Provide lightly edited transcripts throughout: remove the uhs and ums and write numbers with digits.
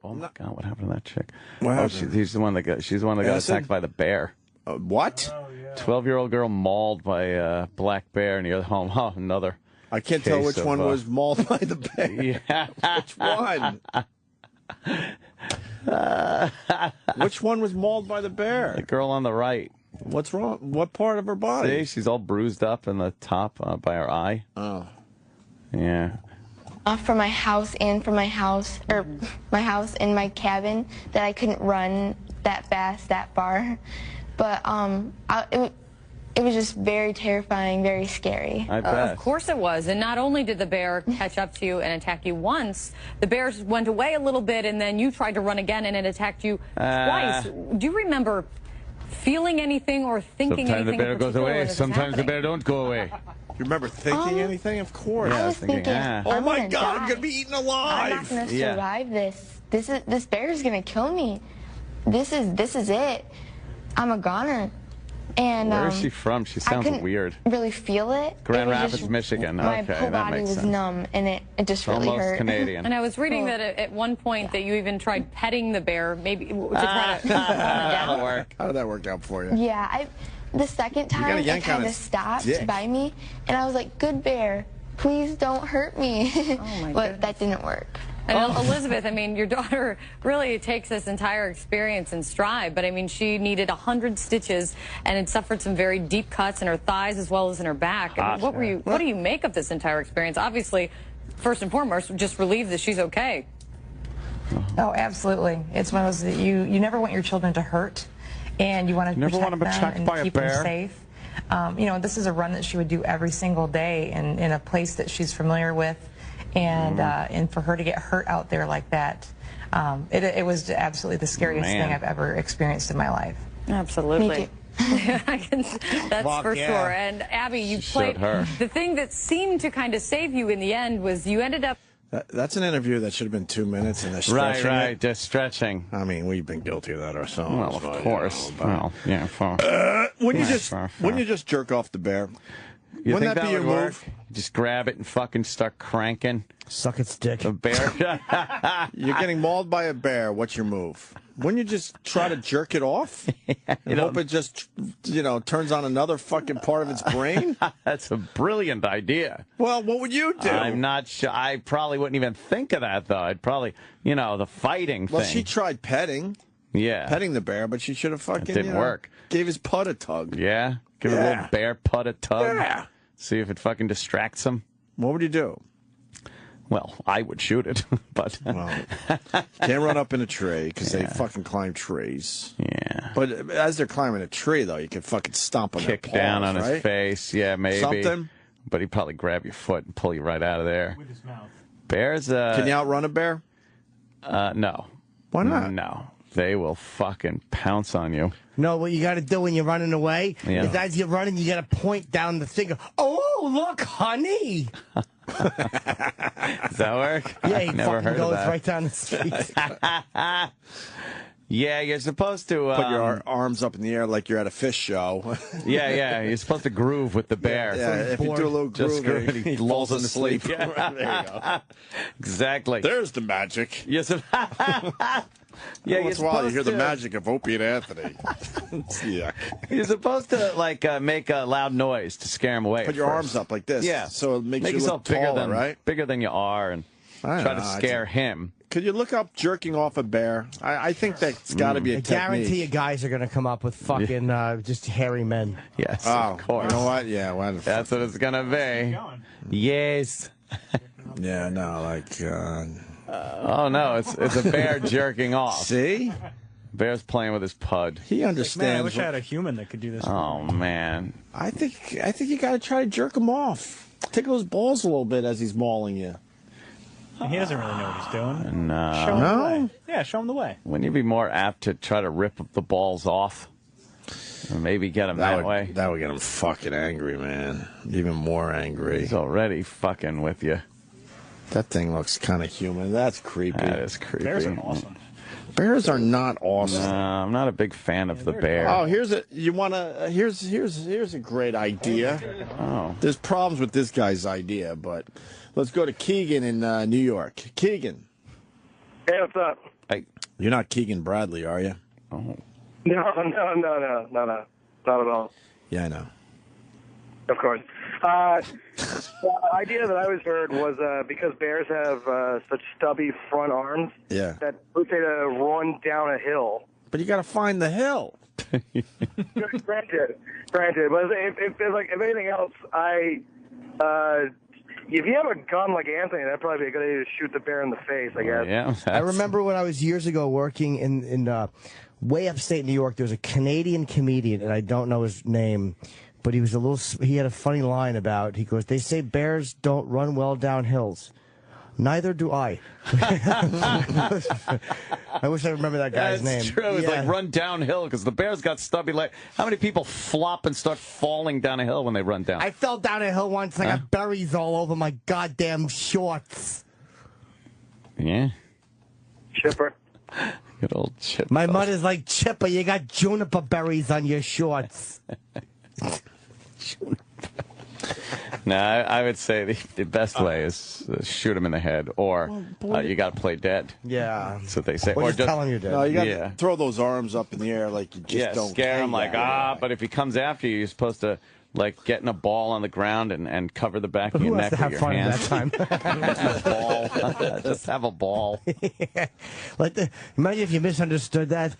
Oh my God, what happened to that chick? What Oh, happened? she's the one that got attacked by the bear. What? Oh, yeah. 12-year-old girl mauled by a black bear near the home. Oh, another. I can't tell case which of, one was mauled by the bear. Yeah. Which one? Which one was mauled by the bear? The girl on the right. What's wrong? What part of her body? See, she's all bruised up in the top by her eye. Oh. Yeah. From my house and from my house, or my house and my cabin, that I couldn't run that fast, that far. But it was just very terrifying, very scary. I bet. Of course it was. And not only did the bear catch up to you and attack you once, the bears went away a little bit, and then you tried to run again, and it attacked you twice. Do you remember feeling anything or thinking Sometimes anything? the bear goes away. Sometimes the bear don't go away. You remember thinking anything? Of course. Yeah, I was thinking, oh my God, die. I'm gonna be eaten I'm not alive. gonna survive this. This bear is gonna kill me. This is it. I'm a goner. And Where is she from? She sounds I couldn't weird. really feel it. Grand It was Rapids, just, Michigan. My Okay, whole that body makes was sense. numb, and it just really Almost hurt. Canadian. And I was reading that at one point that you even tried petting the bear, maybe to try to calm it That'll down. work. How did that work out for you? Yeah, the second time gotta it yank on kind of his stopped dick. by me, and I was like, "Good bear, please don't hurt me." Oh my But goodness. that didn't work. And Elizabeth, I mean, your daughter really takes this entire experience in stride, but I mean, she needed 100 stitches and had suffered some very deep cuts in her thighs as well as in her back. I mean, what do you make of this entire experience? Obviously, first and foremost, just relieved that she's okay. Oh, absolutely. It's one of those that you never want your children to hurt, and you want to Never protect want them them attacked and by a keep bear. them safe. You know, this is a run that she would do every single day in a place that she's familiar with, and for her to get hurt out there like that, it was absolutely the scariest thing I've ever experienced in my life. Absolutely. Me too. That's for sure. And Abby, you played the thing that seemed to kind of save you in the end was you ended up. That's an interview that should have been 2 minutes, and they're stretching Right, it. just stretching. I mean, we've been guilty of that ourselves. Well, of course. Well, yeah. Wouldn't you just jerk off the bear? You Wouldn't think that be your would work? move? Just grab it and fucking start cranking. Suck its dick. The bear. You're getting mauled by a bear. What's your move? Wouldn't you just try to jerk it off and hope it just, turns on another fucking part of its brain? That's a brilliant idea. Well, what would you do? I'm not sure. I probably wouldn't even think of that, though. I'd probably, the fighting thing. Well, she tried petting petting the bear, but she should have fucking, It didn't work. Gave his putt a tug. Yeah? Give it a little bear putt a tug. Yeah. See if it fucking distracts him. What would you do? Well, I would shoot it, but... Well, can't run up in a tree because they fucking climb trees. Yeah. But as they're climbing a tree, though, you can fucking stomp on their Kick paws, down on right? his face. Yeah, maybe. Something. But he'd probably grab your foot and pull you right out of there. With his mouth. Bears, Can you outrun a bear? no. Why not? No. They will fucking pounce on you. No, what you got to do when you're running away is as you're running, you got to point down the finger. Oh, look, honey. Does that work? Yeah, he never fucking heard of goes that. right down the street. Yeah, you're supposed to... Put your arms up in the air like you're at a fish show. Yeah, you're supposed to groove with the bear. Yeah, if you do a little Just groove, groove, he falls asleep. There you go. Exactly. There's the magic. Yes. Yeah, Once in a while you hear the magic of Opie and Anthony. Yeah. You're supposed to make a loud noise to scare him away. Put your arms up like this. Yeah. So it makes Make you yourself look taller, right? bigger than you are, and try to scare him. Could you look up jerking off a bear? I think that's got to be a I technique. guarantee you guys are going to come up with fucking just hairy men. Yes, Oh, of course. you know what? Yeah, well, That's what it's gonna be. Yes. yeah, no, like. Oh no, it's a bear jerking off. See, Bear's playing with his pud. he understands. Man, I wish I had a human that could do this. Oh man. I think you got to try to jerk him off. Tickle his balls a little bit as he's mauling you. He doesn't really know what he's doing. No. Show him the way. Yeah, show him the way. Wouldn't you be more apt to try to rip the balls off? Or maybe get him that way? That would get him fucking angry, man. Even more angry. He's already fucking with you. That thing looks kind of human. That's creepy. That is creepy. Bears are awesome. Bears are not awesome. I'm not a big fan of the bear. Oh, here's a great idea. Oh. There's problems with this guy's idea, but let's go to Keegan in New York. Keegan. Hey, what's up? Hey. You're not Keegan Bradley, are you? Oh. No, not at all. Yeah, I know. Of course. The idea that I always heard was because bears have such stubby front arms, Yeah. that let's say to run down a hill. But you got to find the hill. Granted, but if anything else, if you have a gun like Anthony, that'd probably be a good idea to shoot the bear in the face, I guess. Yeah, I remember when I was years ago working in way upstate New York, there was a Canadian comedian, and I don't know his name, but he had a funny line about, he goes, they say bears don't run well down hills. Neither do I. I wish I remember that guy's name. That's true. It's like run downhill because the bear's got stubby legs. How many people flop and start falling down a hill when they run down? I fell down a hill once. I got berries all over my goddamn shorts. Yeah. Chipper. Good old Chipper. My mother's like, Chipper, you got juniper berries on your shorts. No, I would say the best way is shoot him in the head, or you got to play dead. Yeah. That's what they say. Or just tell him you're dead. No, you got to throw those arms up in the air like you just don't scare him like, that. but if he comes after you, you're supposed to, like, get in a ball on the ground and cover the back of your neck with your hands. Who has to have fun at that time? Ball. Just have a ball. Yeah. Imagine if you misunderstood that.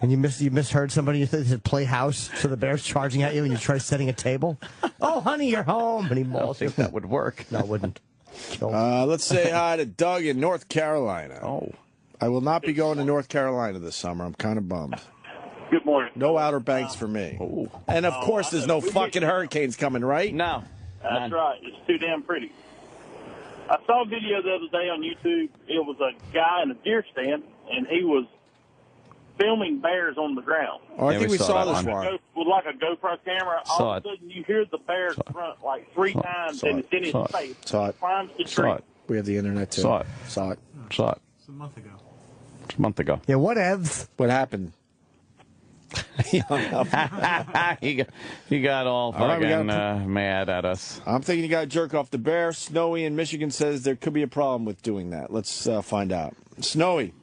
And you misheard somebody. You said play house, so the bear's charging at you, and you try setting a table. Oh, honey, you're home, and he mauls you. I don't think that would work. No, it wouldn't. Let's say hi to Doug in North Carolina. Oh, I will not be going to North Carolina this summer. I'm kind of bummed. Good morning. No Outer Banks for me. Oh. And of course, there's no fucking hurricanes coming, right? No. That's right. It's too damn pretty. I saw a video the other day on YouTube. It was a guy in a deer stand, and he was filming bears on the ground. Oh, I think we saw this one. With like a GoPro camera. All of a sudden, you hear the bear grunt like three times, and it's in his face. Saw it. Climbs the tree. We have the internet, too. Saw it. Saw it. Saw it. It's a month ago. It's a month ago. Yeah, whatevs. What happened? he got all fucking mad at us. I'm thinking you got to jerk off the bear. Snowy in Michigan says there could be a problem with doing that. Let's find out. Snowy.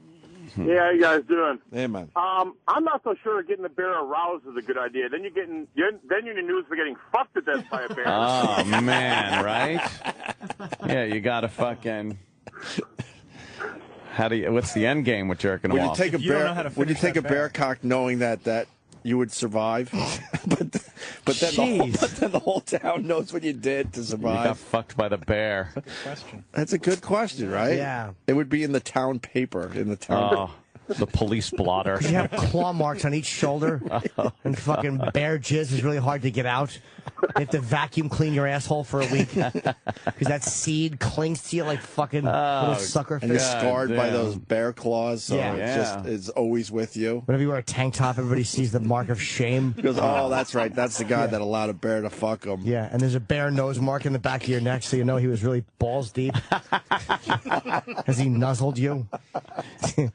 Yeah, how you guys doing? Hey, man. I'm not so sure getting the bear aroused is a good idea. Then you're in the news for getting fucked to death by a bear. Oh, man, right? Yeah, you got to fucking... What's the end game with jerking them off? Would you take a bear cock knowing that you would survive? but then the whole town knows what you did to survive. You got fucked by the bear. Good question. That's a good question, right? Yeah. It would be in the town paper, in the town. Oh, the police blotter. You have claw marks on each shoulder, and fucking bear jizz is really hard to get out. You have to vacuum clean your asshole for a week because that seed clings to you like fucking little sucker fish. And you're scarred by those bear claws, so it's always with you. Whenever you wear a tank top, everybody sees the mark of shame. Because, oh, that's right. That's the guy that allowed a bear to fuck him. Yeah, and there's a bear nose mark in the back of your neck, so you know he was really balls deep. As he nuzzled you. He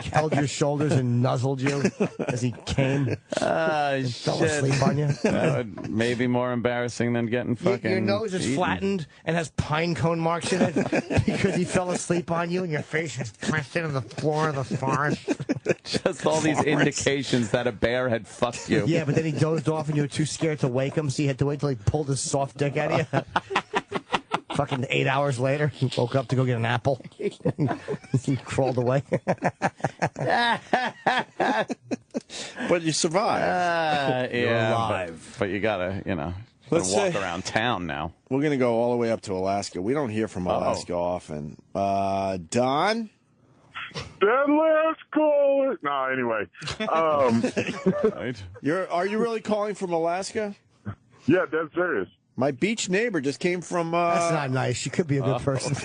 held your shoulders and nuzzled you as he came. Fell asleep on you. That would maybe more embarrassing than getting fucking Your nose is flattened and has pine cone marks in it because he fell asleep on you and your face is pressed into the floor of the forest. Just all these indications that a bear had fucked you. Yeah, but then he dozed off and you were too scared to wake him, so you had to wait till he pulled his soft dick out of you. Fucking 8 hours later, he woke up to go get an apple. He crawled away. But you survived. You're alive. But you gotta, Let's walk around town now. We're going to go all the way up to Alaska. We don't hear from Alaska often. Don? Let's call it. No, anyway. Are you really calling from Alaska? Yeah, dead serious. My beach neighbor just came from... That's not nice. She could be a good person.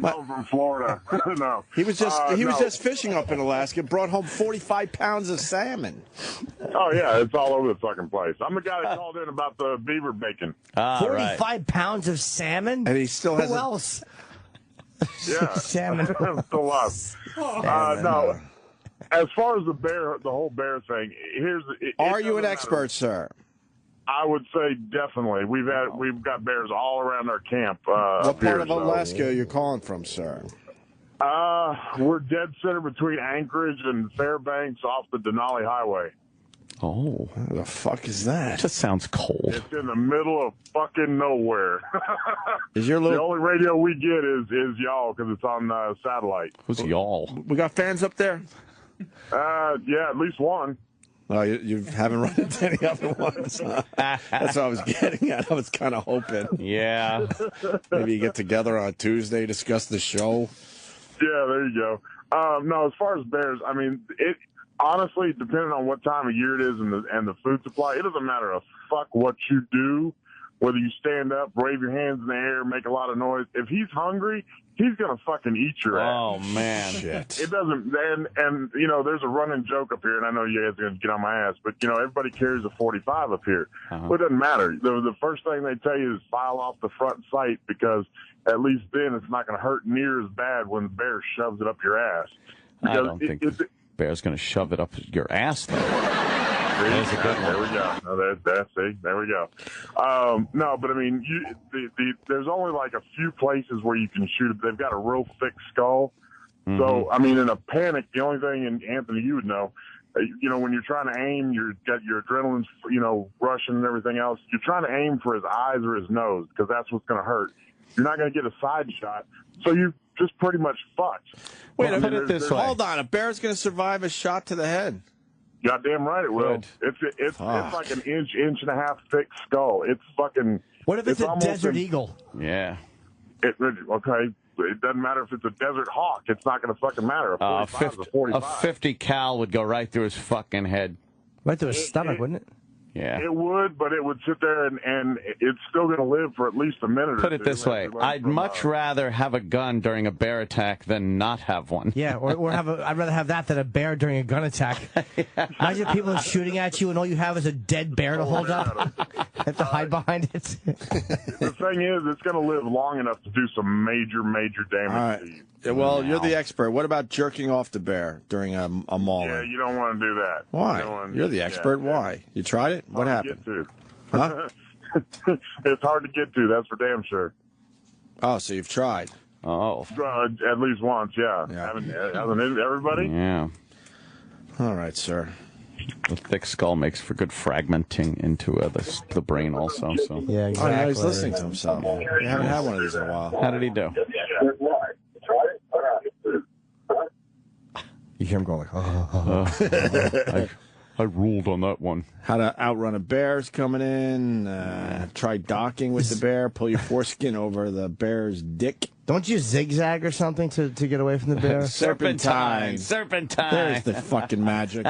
I'm from Florida. No. He was just fishing up in Alaska, brought home 45 pounds of salmon. Oh, yeah, it's all over the fucking place. I'm the guy that called in about the beaver bacon. 45 pounds of salmon? And he still has... Who else? Yeah. Salmon. Still lost. No. As far as the whole bear thing, Are you an expert, sir? I would say definitely. We've got bears all around our camp. What part of Alaska are you calling from, sir? We're dead center between Anchorage and Fairbanks off the Denali Highway. Oh. Where the fuck is that? Just sounds cold. It's in the middle of fucking nowhere. Is your little... The only radio we get is y'all because it's on satellite. Who's y'all? We got fans up there? Yeah, at least one. Oh, you haven't run into any other ones. That's what I was getting at. I was kind of hoping. Yeah. Maybe you get together on Tuesday, discuss the show. Yeah, there you go. No, as far as bears, I mean, it honestly, depending on what time of year it is and the food supply, it doesn't matter a fuck what you do, whether you stand up, wave your hands in the air, make a lot of noise. If he's hungry, he's gonna fucking eat your ass. Oh man, shit! It doesn't. And you know, there's a running joke up here, and I know you guys are gonna get on my ass, but you know, everybody carries a 45 up here. Well, it doesn't matter. The first thing they tell you is file off the front sight because at least then it's not gonna hurt near as bad when the bear shoves it up your ass. I don't think the bear's gonna shove it up your ass though. There's a good one. There we go. No, there we go. No, but I mean, there's only like a few places where you can shoot it. They've got a real thick skull. Mm-hmm. So, I mean, in a panic, the only thing, and Anthony, you would know, you know, when you're trying to aim, you've got your adrenaline's, you know, rushing and everything else. You're trying to aim for his eyes or his nose because that's what's going to hurt. You're not going to get a side shot. So you just pretty much fucked. Wait, put it this way. Hold on. A bear's going to survive a shot to the head. Goddamn right it will. It's like an inch and a half thick skull. It's fucking. What if it's a desert eagle? Yeah. Okay. It doesn't matter if it's a desert hawk. It's not going to fucking matter. A 50 cal would go right through his fucking head. Right through his stomach, wouldn't it? Yeah. It would, but it would sit there and it's still going to live for at least a minute or two. Put it this way. I'd much rather have a gun during a bear attack than not have one. Yeah, or I'd rather have that than a bear during a gun attack. Yeah. Imagine people shooting at you and all you have is a dead bear to hold up. Have to hide behind it. The thing is, it's going to live long enough to do some major damage to you. Well, you're the expert. What about jerking off the bear during a mauling? Yeah, you don't want to do that. Why? You're the expert. Yeah. Why? You tried it? What happened? Huh? It's hard to get to. That's for damn sure. Oh, so you've tried? Oh. At least once, yeah. Hasn't everybody? Yeah. All right, sir. The thick skull makes for good fragmenting into the brain also. So. Yeah, exactly. Oh, now he's listening to himself. We haven't had one of these in a while. How did he do? You hear him going like, oh. I ruled on that one. How to outrun a bear's coming in. Try docking with the bear. Pull your foreskin over the bear's dick. Don't you zigzag or something to get away from the bear? Serpentine. There's the fucking magic.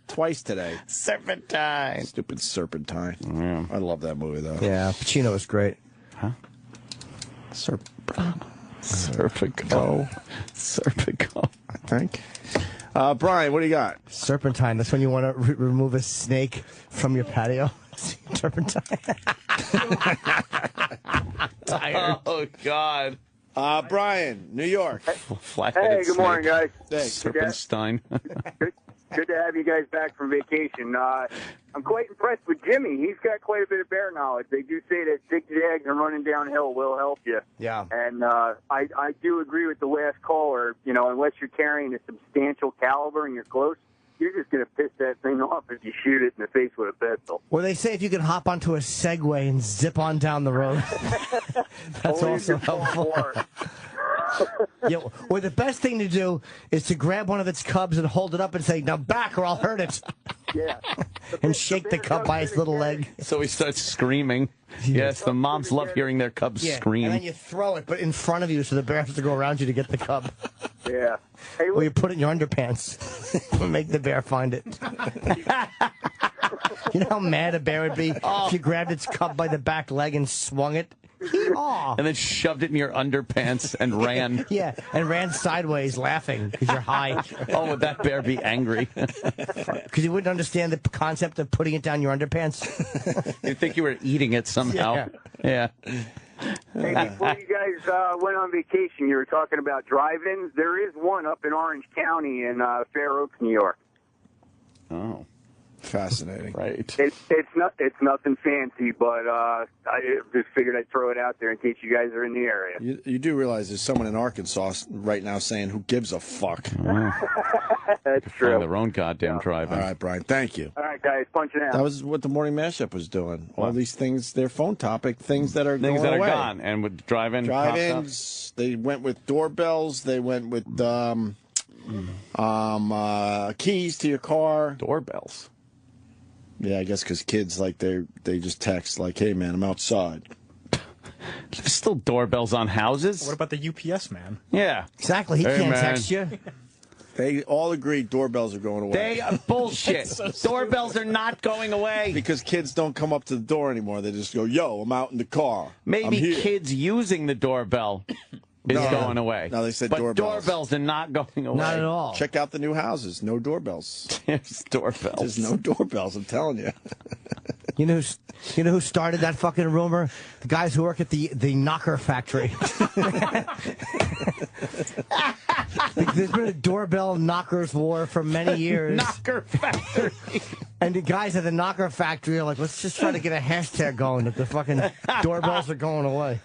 Twice today. Serpentine. Stupid Serpentine. Yeah. I love that movie, though. Yeah, Pacino was great. Huh? Serpico. Serpico. I think. Brian, what do you got? Serpentine. That's when you want to remove a snake from your patio. Turpentine. Tired. Oh, God. Brian, New York. Hey, good morning, guys. Thanks. Serpenstein. Good to have you guys back from vacation. I'm quite impressed with Jimmy. He's got quite a bit of bear knowledge. They do say that zigzags and running downhill will help you. Yeah. And I do agree with the last caller. You know, unless you're carrying a substantial caliber and you're close, you're just going to piss that thing off if you shoot it in the face with a pistol. Or they say if you can hop onto a Segway and zip on down the road. That's also helpful. Yeah, or the best thing to do is to grab one of its cubs and hold it up and say, now back or I'll hurt it. Yeah. And shake the cub by its little leg. So he starts screaming. Yes, the moms love hearing their cubs scream. And then you throw it, but in front of you so the bear has to go around you to get the cub. Yeah. Hey, or you put it in your underpants and make the bear find it. You know how mad a bear would be if you grabbed its cub by the back leg and swung it? And then shoved it in your underpants and ran. Yeah, and ran sideways laughing because you're high. Oh, would that bear be angry? Because you wouldn't understand the concept of putting it down your underpants. You'd think you were eating it somehow. Yeah. Hey, before you guys went on vacation, you were talking about drive-ins. There is one up in Orange County in Fair Oaks, New York. Oh. Fascinating. Right. It's nothing fancy, but I just figured I'd throw it out there in case you guys are in the area. You do realize there's someone in Arkansas right now saying, "Who gives a fuck?" That's true. Find their own goddamn drive-in. All right, Brian. Thank you. All right, guys, punching out. That was what the morning mashup was doing. All these things, their phone topic, things that are Things going that are away. gone. And with drive-in. Drive-ins. They went with doorbells. They went with keys to your car. Doorbells. Yeah, I guess because kids they just text like, "Hey man, I'm outside." There's still doorbells on houses. What about the UPS man? Yeah. Exactly. He Hey, can't man. text you. They all agree doorbells are going away. They are bullshit. So Doorbells are not going away. Because kids don't come up to the door anymore. They just go, "Yo, I'm out in the car. I'm Maybe here." kids using the doorbell is going away. No, they said but doorbells. doorbells are not going away. Not at all. Check out the new houses. No doorbells. There's doorbells. There's no doorbells. I'm telling you. You know who started that fucking rumor? The guys who work at the knocker factory. There's been a doorbell knockers war for many years. Knocker factory. And the guys at the knocker factory are like, let's just try to get a hashtag going that the fucking doorbells are going away.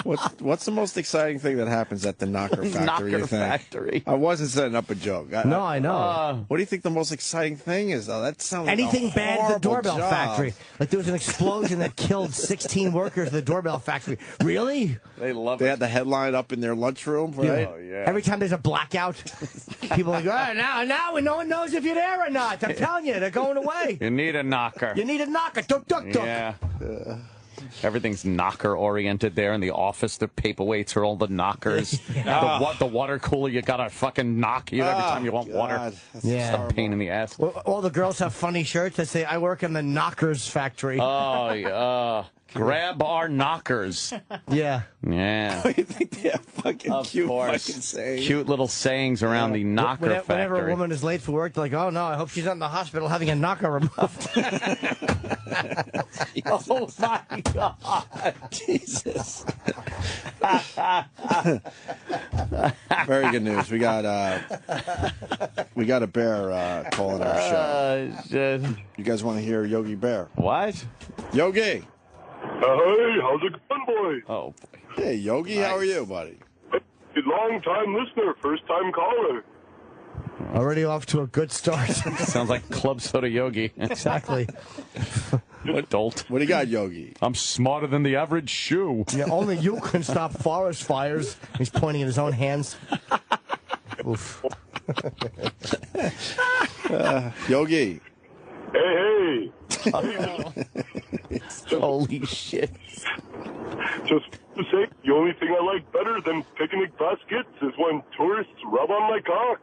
What's the most exciting thing that happens at the knocker factory? Knocker you think? factory. I wasn't setting up a joke. No, I know. What do you think the most exciting thing is, though? That sounds Anything like a bad at the horrible doorbell job. factory. Like there was an explosion that killed 16 workers at the doorbell factory. Really? They love They it. had the headline up in their lunchroom, right? Oh, yeah. Every time there's a blackout, people are like, oh, now no one knows if you're there or not. I'm telling you, they're going away. You need a knocker. You need a knocker. Duck, duck, duck. Yeah. Everything's knocker-oriented there in the office. The paperweights are all the knockers. The water cooler, you got to fucking knock you every time you want water. That's Yeah. It's a pain in the ass. Well, all the girls have funny shirts that say, I work in the knockers factory. Oh, yeah. Grab our knockers. Yeah. Yeah. You think they have fucking Of cute course. fucking sayings? Cute little sayings around the knocker Whenever factory. a woman is late for work, they're like, oh no, I hope she's not in the hospital having a knocker removed. Oh, my God. Jesus. Very good news. We got a bear calling our show. Shit. You guys want to hear Yogi Bear? What? Yogi. Hey, how's it going, boy? Oh, boy. Hey, Yogi. How are you, buddy? Long-time listener, first-time caller. Already off to a good start. Sounds like Club Soda Yogi. Exactly. What dolt. What do you got, Yogi? I'm smarter than the average shoe. Yeah, only you can stop forest fires. He's pointing at his own hands. Oof. Yogi. Hey. Holy shit. Just to say, the only thing I like better than picnic baskets is when tourists rub on my cock.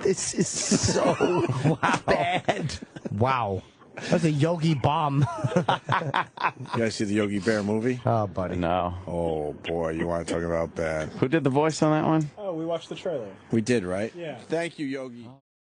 This is so bad. Wow. That's a Yogi bomb. You guys see the Yogi Bear movie? Oh, buddy. No. Oh, boy. You want to talk about bad. Who did the voice on that one? Oh, we watched the trailer. We did, right? Yeah. Thank you, Yogi.